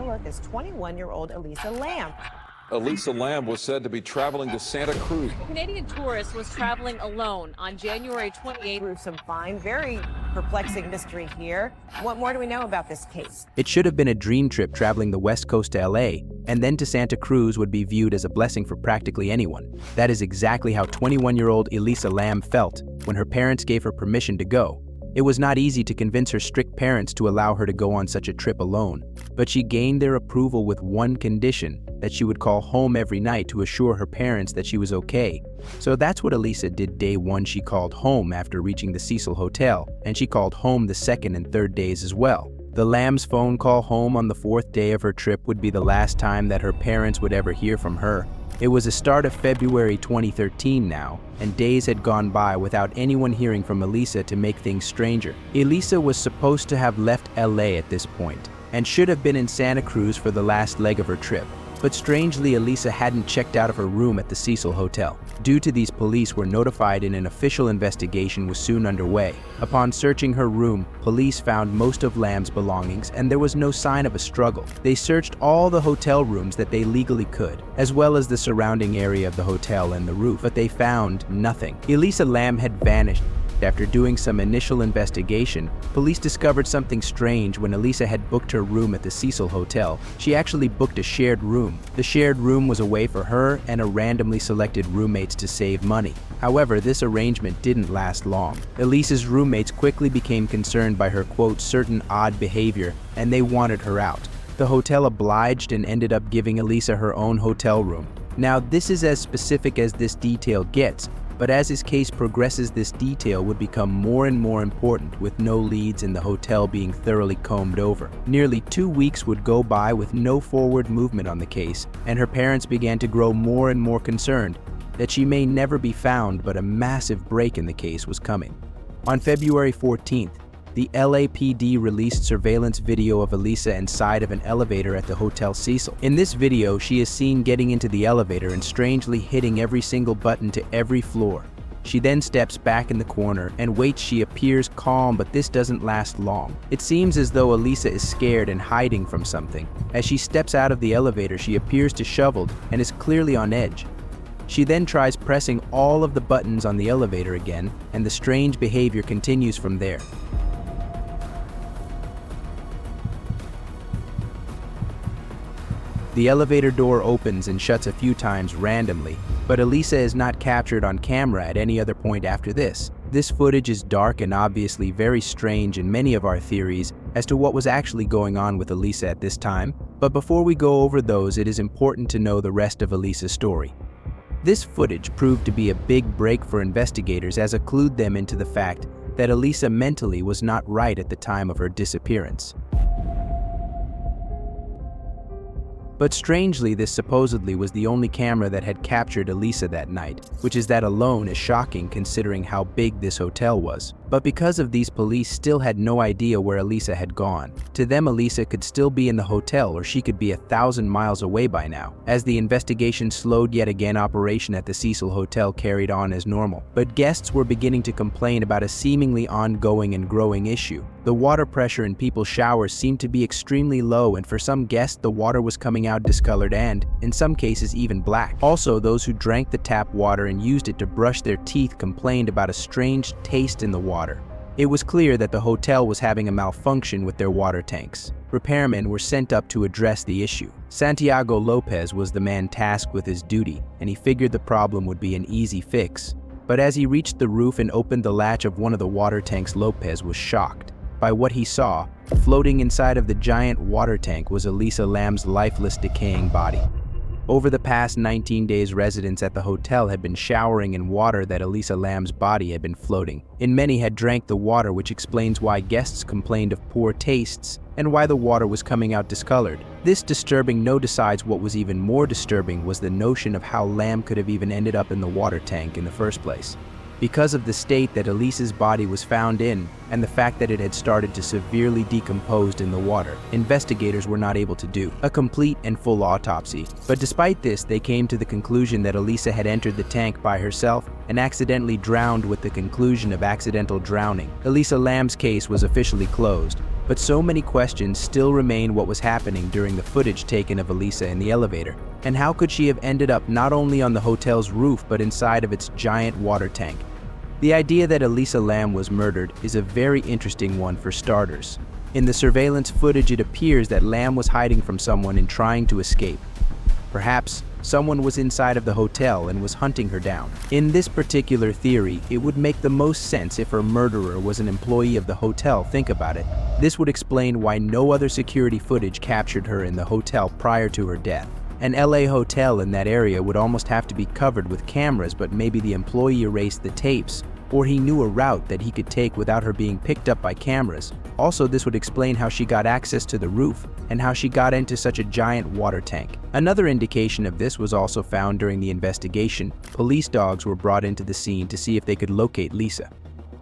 a look as 21-year-old Elsa Lem. Elsa Lem was said to be traveling to Santa Cruz. The Canadian tourist was traveling alone on January 28th. Through some very perplexing mystery here. What more do we know about this case? It should have been a dream trip traveling the west coast to LA, and then to Santa Cruz would be viewed as a blessing for practically anyone. That is exactly how 21-year-old Elsa Lem felt when her parents gave her permission to go. It was not easy to convince her strict parents to allow her to go on such a trip alone, but she gained their approval with one condition: that she would call home every night to assure her parents that she was okay. So that's what Elsa did day one. She called home after reaching the Cecil Hotel, and she called home the second and third days as well. The Lam's phone call home on the fourth day of her trip would be the last time that her parents would ever hear from her. It was the start of February 2013 now, and days had gone by without anyone hearing from Elsa to make things stranger. Elsa was supposed to have left LA at this point, and should have been in Santa Cruz for the last leg of her trip. But strangely, Elsa hadn't checked out of her room at the Cecil Hotel. Due to these, police were notified and an official investigation was soon underway. Upon searching her room, police found most of Lam's belongings and there was no sign of a struggle. They searched all the hotel rooms that they legally could, as well as the surrounding area of the hotel and the roof, but they found nothing. Elsa Lem had vanished. After doing some initial investigation, police discovered something strange when Elsa had booked her room at the Cecil Hotel. She actually booked a shared room. The shared room was a way for her and a randomly selected roommates to save money. However, this arrangement didn't last long. Elisa's roommates quickly became concerned by her, quote, certain odd behavior, and they wanted her out. The hotel obliged and ended up giving Elsa her own hotel room. Now, this is as specific as this detail gets, but as his case progresses, this detail would become more and more important, with no leads in the hotel being thoroughly combed over. Nearly 2 weeks would go by with no forward movement on the case, and her parents began to grow more and more concerned that she may never be found, but a massive break in the case was coming. On February 14th, the LAPD released surveillance video of Elsa inside of an elevator at the Hotel Cecil. In this video, she is seen getting into the elevator and strangely hitting every single button to every floor. She then steps back in the corner and waits. She appears calm, but this doesn't last long. It seems as though Elsa is scared and hiding from something. As she steps out of the elevator, she appears disheveled and is clearly on edge. She then tries pressing all of the buttons on the elevator again, and the strange behavior continues from there. The elevator door opens and shuts a few times randomly, but Elsa is not captured on camera at any other point after this. This footage is dark and obviously very strange in many of our theories as to what was actually going on with Elsa at this time. But before we go over those, it is important to know the rest of Elisa's story. This footage proved to be a big break for investigators, as it clued them into the fact that Elsa mentally was not right at the time of her disappearance. But strangely, this supposedly was the only camera that had captured Elsa that night, which is that alone is shocking considering how big this hotel was. But because of these, police still had no idea where Elsa had gone. To them, Elsa could still be in the hotel, or she could be 1,000 miles away by now. As the investigation slowed, yet again operation at the Cecil Hotel carried on as normal. But guests were beginning to complain about a seemingly ongoing and growing issue. The water pressure in people's showers seemed to be extremely low, and for some guests the water was coming out discolored and, in some cases, even black. Also, those who drank the tap water and used it to brush their teeth complained about a strange taste in the water. It was clear that the hotel was having a malfunction with their water tanks. Repairmen were sent up to address the issue. Santiago Lopez was the man tasked with his duty, and he figured the problem would be an easy fix. But as he reached the roof and opened the latch of one of the water tanks, Lopez was shocked by what he saw. Floating inside of the giant water tank was Elsa Lem's lifeless, decaying body. Over the past 19 days, residents at the hotel had been showering in water that Elsa Lem's body had been floating in. Many had drank the water, which explains why guests complained of poor tastes and why the water was coming out discolored. This disturbing note decides what was even more disturbing was the notion of how Lem could have even ended up in the water tank in the first place. Because of the state that Elisa's body was found in, and the fact that it had started to severely decompose in the water, investigators were not able to do a complete and full autopsy. But despite this, they came to the conclusion that Elsa had entered the tank by herself and accidentally drowned, with the conclusion of accidental drowning. Elsa Lem's case was officially closed, But so many questions still remain what was happening during the footage taken of Elsa in the elevator. And how could she have ended up not only on the hotel's roof but inside of its giant water tank? The idea that Elsa Lem was murdered is a very interesting one for starters. In the surveillance footage, it appears that Lem was hiding from someone and trying to escape. Perhaps someone was inside of the hotel and was hunting her down. In this particular theory, it would make the most sense if her murderer was an employee of the hotel. Think about it. This would explain why no other security footage captured her in the hotel prior to her death. An LA hotel in that area would almost have to be covered with cameras, but maybe the employee erased the tapes, or he knew a route that he could take without her being picked up by cameras. Also, this would explain how she got access to the roof and how she got into such a giant water tank. Another indication of this was also found during the investigation. Police dogs were brought into the scene to see if they could locate Lisa.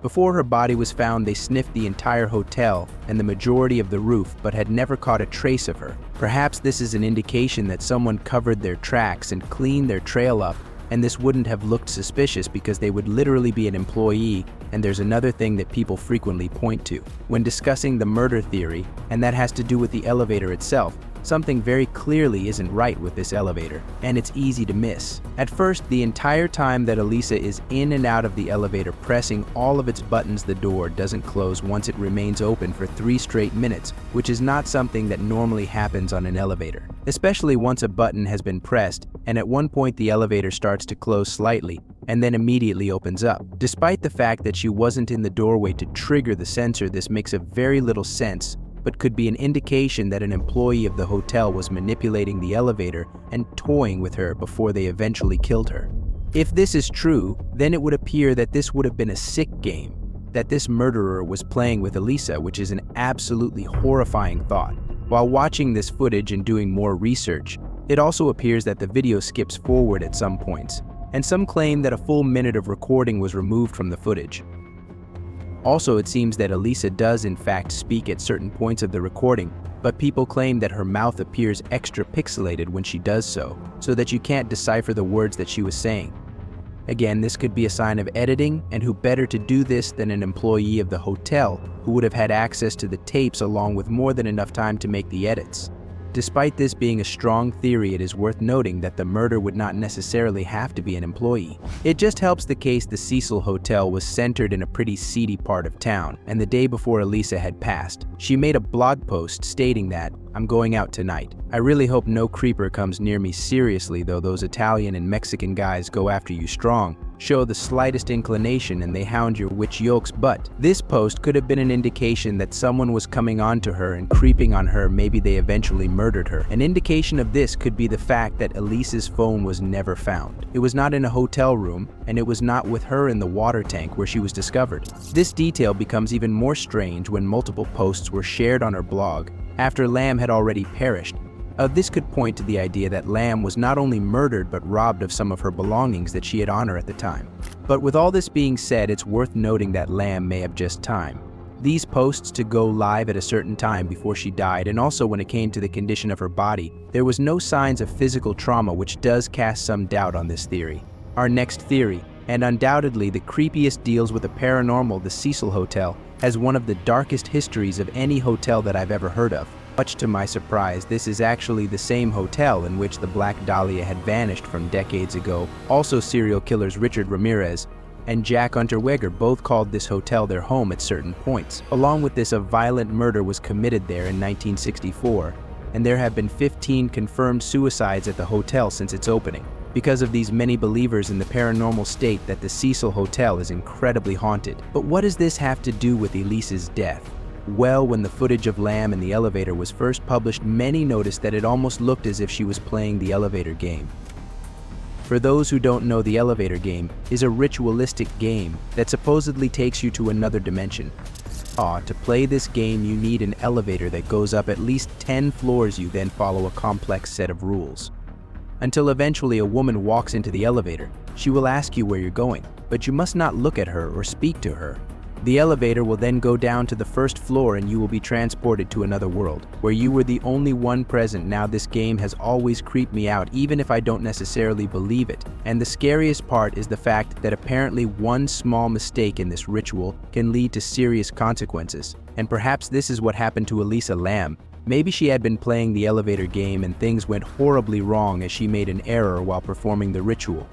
Before her body was found, they sniffed the entire hotel and the majority of the roof, but had never caught a trace of her. Perhaps this is an indication that someone covered their tracks and cleaned their trail up, and this wouldn't have looked suspicious because they would literally be an employee. And there's another thing that people frequently point to when discussing the murder theory, and that has to do with the elevator itself. Something very clearly isn't right with this elevator, and it's easy to miss. At first, the entire time that Elsa is in and out of the elevator pressing all of its buttons, the door doesn't close once it remains open for 3 straight minutes, which is not something that normally happens on an elevator, especially once a button has been pressed, and at one point the elevator starts to close slightly and then immediately opens up. Despite the fact that she wasn't in the doorway to trigger the sensor, this makes a very little sense, but could be an indication that an employee of the hotel was manipulating the elevator and toying with her before they eventually killed her. If this is true, then it would appear that this would have been a sick game, that this murderer was playing with Elsa, which is an absolutely horrifying thought. While watching this footage and doing more research, it also appears that the video skips forward at some points, and some claim that a full minute of recording was removed from the footage. Also, it seems that Elsa does in fact speak at certain points of the recording, but people claim that her mouth appears extra pixelated when she does so that you can't decipher the words that she was saying. Again, this could be a sign of editing, and who better to do this than an employee of the hotel who would have had access to the tapes along with more than enough time to make the edits. Despite this being a strong theory, it is worth noting that the murder would not necessarily have to be an employee. It just helps the case the Cecil Hotel was centered in a pretty seedy part of town, and the day before Elsa had passed, she made a blog post stating that, "I'm going out tonight. I really hope no creeper comes near me. Seriously though, those Italian and Mexican guys go after you strong. Show the slightest inclination and they hound your witch yolk's butt." This post could have been an indication that someone was coming on to her and creeping on her. Maybe they eventually murdered her. An indication of this could be the fact that Elisa's phone was never found. It was not in a hotel room, and it was not with her in the water tank where she was discovered. This detail becomes even more strange when multiple posts were shared on her blog after Lem had already perished. This could point to the idea that Lem was not only murdered but robbed of some of her belongings that she had on her at the time. But with all this being said, it's worth noting that Lem may have just time. These posts to go live at a certain time before she died, and also when it came to the condition of her body, there was no signs of physical trauma, which does cast some doubt on this theory. Our next theory, and undoubtedly the creepiest, deals with the paranormal. The Cecil Hotel has one of the darkest histories of any hotel that I've ever heard of. Much to my surprise, this is actually the same hotel in which the Black Dahlia had vanished from decades ago. Also, serial killers Richard Ramirez and Jack Unterweger both called this hotel their home at certain points. Along with this, a violent murder was committed there in 1964, and there have been 15 confirmed suicides at the hotel since its opening. Because of these, many believers in the paranormal state that the Cecil Hotel is incredibly haunted. But what does this have to do with Elisa's death? Well, when the footage of Lem in the elevator was first published, many noticed that it almost looked as if she was playing the elevator game. For those who don't know, the elevator game is a ritualistic game that supposedly takes you to another dimension. To play this game, you need an elevator that goes up at least 10 floors. You then follow a complex set of rules, until eventually a woman walks into the elevator. She will ask you where you're going, but you must not look at her or speak to her. The elevator will then go down to the first floor and you will be transported to another world, where you were the only one present. Now this game has always creeped me out, even if I don't necessarily believe it. And the scariest part is the fact that apparently one small mistake in this ritual can lead to serious consequences. And perhaps this is what happened to Elsa Lem. Maybe she had been playing the elevator game and things went horribly wrong as she made an error while performing the ritual.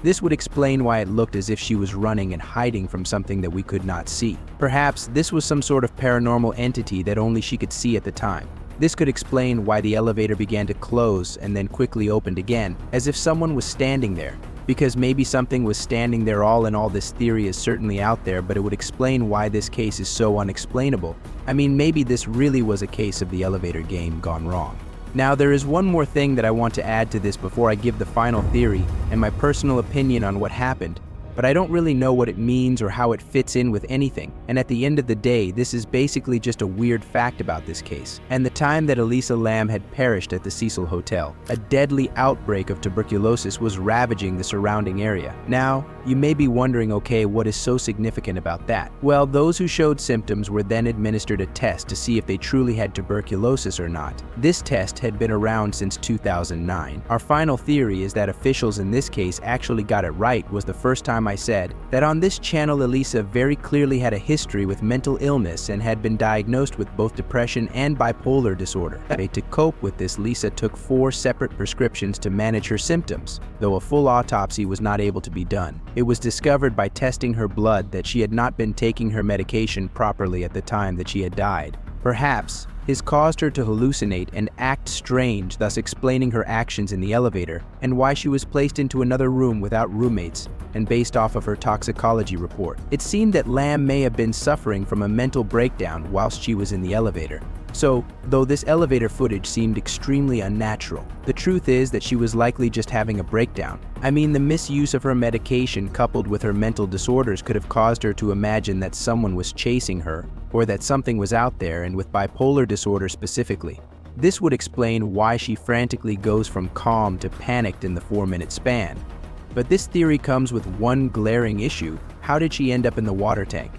This would explain why it looked as if she was running and hiding from something that we could not see. Perhaps this was some sort of paranormal entity that only she could see at the time. This could explain why the elevator began to close and then quickly opened again, as if someone was standing there. Because maybe something was standing there. All in all, this theory is certainly out there, but it would explain why this case is so unexplainable. I mean, maybe this really was a case of the elevator game gone wrong. Now, there is one more thing that I want to add to this before I give the final theory and my personal opinion on what happened, but I don't really know what it means or how it fits in with anything. And at the end of the day, this is basically just a weird fact about this case. And the time that Elsa Lem had perished at the Cecil Hotel, a deadly outbreak of tuberculosis was ravaging the surrounding area. Now, you may be wondering, okay, what is so significant about that? Well, those who showed symptoms were then administered a test to see if they truly had tuberculosis or not. This test had been around since 2009. Our final theory is that officials in this case actually got it right. Was the first time I said that on this channel Elsa very clearly had a history with mental illness and had been diagnosed with both depression and bipolar disorder. To cope with this, Lisa took 4 separate prescriptions to manage her symptoms, though a full autopsy was not able to be done. It was discovered by testing her blood that she had not been taking her medication properly at the time that she had died. Perhaps this caused her to hallucinate and act strange, thus explaining her actions in the elevator and why she was placed into another room without roommates. And based off of her toxicology report, it seemed that Lam may have been suffering from a mental breakdown whilst she was in the elevator. So, though this elevator footage seemed extremely unnatural, the truth is that she was likely just having a breakdown. I mean, the misuse of her medication coupled with her mental disorders could have caused her to imagine that someone was chasing her, or that something was out there, and with bipolar disorder specifically. This would explain why she frantically goes from calm to panicked in the 4-minute span. But this theory comes with one glaring issue. How did she end up in the water tank?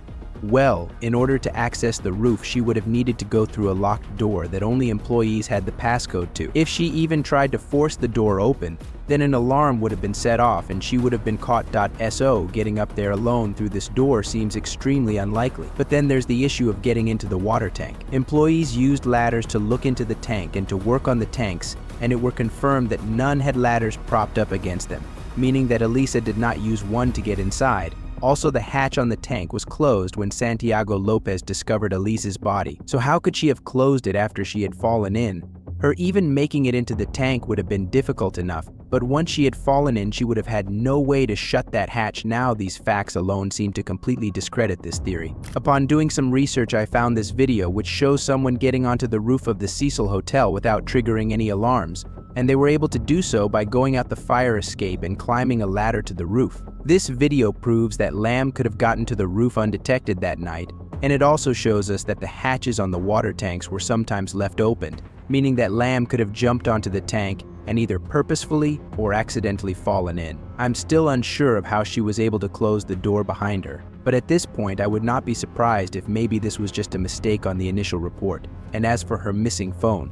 Well, in order to access the roof, she would have needed to go through a locked door that only employees had the passcode to. If she even tried to force the door open, then an alarm would have been set off and she would have been caught. So getting up there alone through this door seems extremely unlikely. But then there's the issue of getting into the water tank. Employees used ladders to look into the tank and to work on the tanks, and it were confirmed that none had ladders propped up against them, meaning that Elsa did not use one to get inside. Also, the hatch on the tank was closed when Santiago Lopez discovered Elisa's body. So how could she have closed it after she had fallen in? Her even making it into the tank would have been difficult enough, but once she had fallen in, she would have had no way to shut that hatch. Now, these facts alone seem to completely discredit this theory. Upon doing some research, I found this video which shows someone getting onto the roof of the Cecil Hotel without triggering any alarms, and they were able to do so by going out the fire escape and climbing a ladder to the roof. This video proves that Lam could have gotten to the roof undetected that night, and it also shows us that the hatches on the water tanks were sometimes left opened, meaning that Lam could have jumped onto the tank and either purposefully or accidentally fallen in. I'm still unsure of how she was able to close the door behind her, but at this point I would not be surprised if maybe this was just a mistake on the initial report. And as for her missing phone,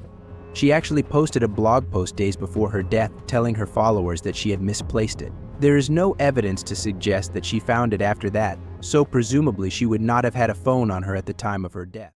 she actually posted a blog post days before her death telling her followers that she had misplaced it. There is no evidence to suggest that she found it after that, so presumably she would not have had a phone on her at the time of her death.